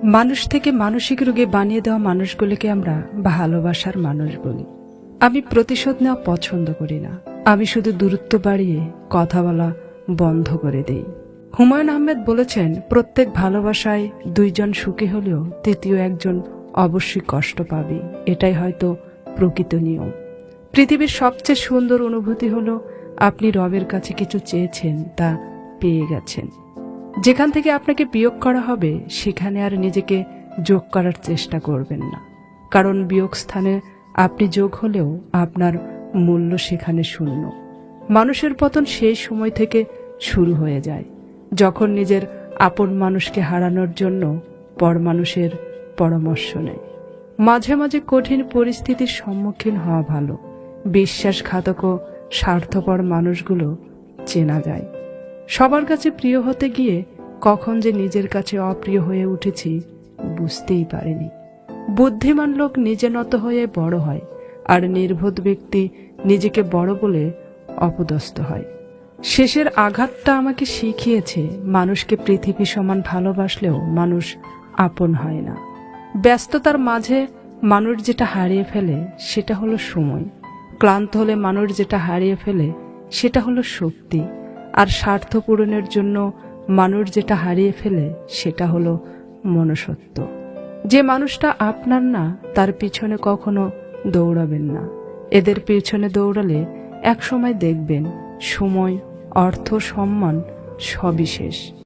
মানুষ থেকে মানসিক রোগে বানিয়ে দেওয়া মানুষগুলিকে আমরা ভালোবাসার মানুষ বলি। আমি প্রতিশোধ নেওয়া পছন্দ করি না। আমি শুধু দূরত্ব বাড়িয়ে কথা বলা বন্ধ করে দেই। হুমায়ুন আহমেদ বলেছেন, প্রত্যেক ভালোবাসায় দুইজন সুখী হলেও তৃতীয় একজন অবশ্যই কষ্ট পাবে। এটাই হয়তো প্রকৃত নিয়ম। পৃথিবীর সবচেয়ে সুন্দর অনুভূতি হলো আপনি রবের কাছে কিছু চেয়েছেন, তা পেয়ে গেছেন। যেখান থেকে আপনাকে বিয়োগ করা হবে সেখানে আর নিজেকে যোগ করার চেষ্টা করবেন না, কারণ বিয়োগ স্থানে আপনি যোগ হলেও আপনার মূল্য সেখানে শূন্য। মানুষের পতন সেই সময় থেকে শুরু হয়ে যায় যখন নিজের আপন মানুষকে হারানোর জন্য পর মানুষের পরামর্শ নেয়। মাঝে মাঝে কঠিন পরিস্থিতির সম্মুখীন হওয়া ভালো। বিশ্বাসঘাতক ও স্বার্থপর মানুষগুলো চেনা যায়। সবার কাছে প্রিয় হতে গিয়ে কখন যে নিজের কাছে অপ্রিয় হয়ে উঠেছি বুঝতেই পারিনি। বুদ্ধিমান লোক নিজে নত হয়ে বড় হয়, আর নির্বোধ ব্যক্তি নিজেকে বড় বলে অপদস্থ হয়। শেষের আঘাতটা আমাকে শিখিয়েছে, মানুষকে পৃথিবী সমান ভালোবাসলেও মানুষ আপন হয় না। ব্যস্ততার মাঝে মানুষ যেটা হারিয়ে ফেলে সেটা হলো সময়। ক্লান্ত হলে মানুষ যেটা হারিয়ে ফেলে সেটা হলো শক্তি। আর স্বার্থ পূরণের জন্য মানুষ যেটা হারিয়ে ফেলে সেটা হলো মনুষ্যত্ব। যে মানুষটা আপনার না, তার পিছনে কখনো দৌড়াবেন না। এদের পিছনে দৌড়ালে একসময় দেখবেন সময়, অর্থ, সম্মান সবই শেষ।